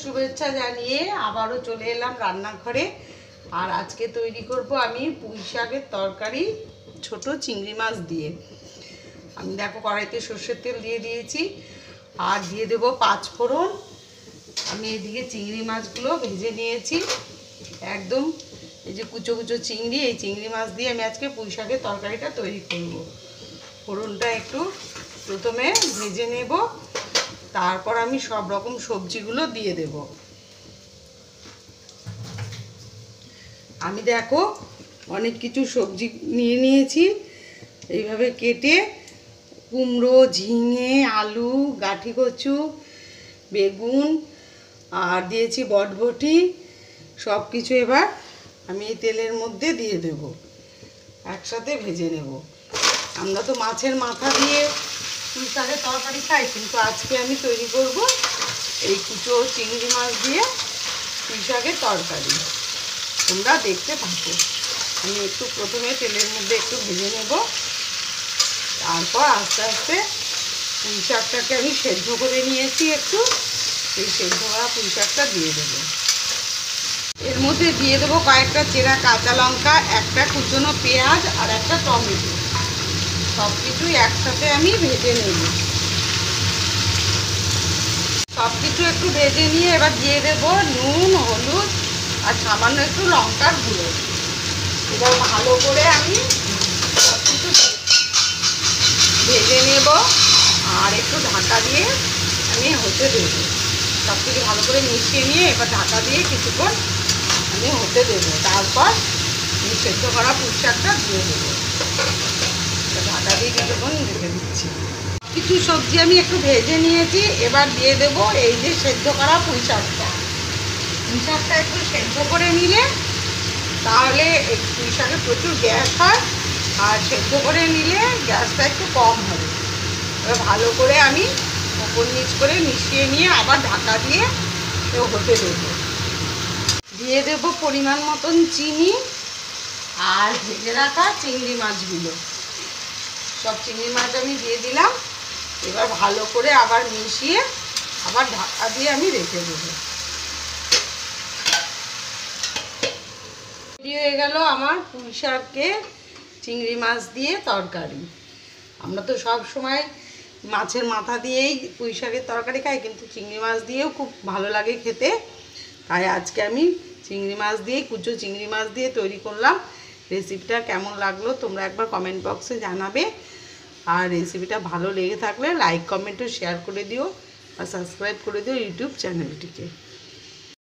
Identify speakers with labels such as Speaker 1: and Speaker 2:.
Speaker 1: শুভেচ্ছা জানিয়ে আবারও চলে এলাম রান্নাঘরে। আর আজকে তৈরি করব আমি পুঁই শাকের তরকারি ছোট চিংড়ি মাছ দিয়ে। আমি দেখো কড়াইতে সর্ষের তেল দিয়ে দিয়েছি আর দিয়ে দেবো 5 ফোড়ন। আমি এদিকে চিংড়ি মাছগুলো ভেজে নিয়েছি একদম, এই যে কুচো কুচো চিংড়ি, এই চিংড়ি মাছ দিয়ে আমি আজকে পুঁই শাকের তরকারিটা তৈরি করব। ফোড়নটা একটু প্রথমে ভেজে নেব, তারপর আমি সব রকম সবজিগুলো দিয়ে দেব। আমি দেখো অনেক কিছু সবজি নিয়ে নিয়েছি এইভাবে কেটে, কুমড়ো, ঝিঙে, আলু, গাঁঠি কচু, বেগুন আর দিয়েছি বটবটি। সব কিছু এবার আমি এই তেলের মধ্যে দিয়ে দেব, একসাথে ভেজে নেব। আমরা তো মাছের মাথা দিয়ে পুঁই শাকের তরকারি খাই, কিন্তু আজকে আমি তৈরি করব এই কুচো চিংড়ি মাছ দিয়ে পুঁই শাকের তরকারি। তোমরা দেখতে থাকো। আমি একটু প্রথমে তেলের মধ্যে একটু ভেজে নেব, তারপর আস্তে আস্তে পুঁই শাকটাকে আমি সেদ্ধ করে নিয়েছি একটু, এই সেদ্ধ করা পুঁই শাকটা দিয়ে দেবো। এর মধ্যে দিয়ে দেবো কয়েকটা চেরা কাঁচা লঙ্কা, একটা কুচনো পেঁয়াজ আর একটা টমেটো। সব কিছুই একসাথে আমি ভেজে নেব। সব কিছু একটু ভেজে নিয়ে এবার দিয়ে দেবো নুন, হলুদ আর সামান্য একটু লঙ্কার গুঁড়ো। এবার ভালো করে আমি সব কিছু ভেজে নেব আর একটু ঢাকা দিয়ে আমি হতে দেবো। সব কিছু ভালো করে মিশিয়ে নিয়ে এবার ঢাকা দিয়ে কিছুক্ষণ আমি হতে দেবো। তারপর আমি সেদ্ধ করা পুঁই শাকটা দিয়ে দেবো। ঢাকা দিয়ে কিছুক্ষণ রেখে দিচ্ছি। কিছু সবজি আমি একটু ভেজে নিয়েছি, এবার দিয়ে দেবো এই যে সেদ্ধ করা পুঁই শাকটা। পুঁই শাকটা একটু সেদ্ধ করে নিলে তাহলে পুঁই শাকে প্রচুর গ্যাস হয়, আর সেদ্ধ করে নিলে গ্যাসটা একটু কম হবে। এবার ভালো করে আমি ওপর নিচ করে মিশিয়ে নিয়ে আবার ঢাকা দিয়ে হতে দেবো। দিয়ে দেবো পরিমাণ মতন চিনি আর ভেজে রাখা চিংড়ি মাছগুলো। সব চিংড়ি মাছ আমি দিয়ে দিলাম। এবার ভালো করে আবার মিশিয়ে আবার ঢাকা দিয়ে আমি রেখে দেবো। রেডি হয়ে গেল আমার পুঁই শাকে চিংড়ি মাছ দিয়ে তরকারি। আমরা তো সব সময় মাছের মাথা দিয়েই পুঁই শাকের তরকারি খাই, কিন্তু চিংড়ি মাছ দিয়েও খুব ভালো লাগে খেতে। তাই আজকে আমি চিংড়ি মাছ দিয়ে, কুচো চিংড়ি মাছ দিয়ে তৈরি করলাম। রেসিপিটা কেমন লাগলো তোমরা একবার কমেন্ট বক্সে জানাবে। আর রেসিপিটা ভালো লেগে থাকলে লাইক, কমেন্ট ও শেয়ার করে দিও আর সাবস্ক্রাইব করে দিও ইউটিউব চ্যানেলটিকে।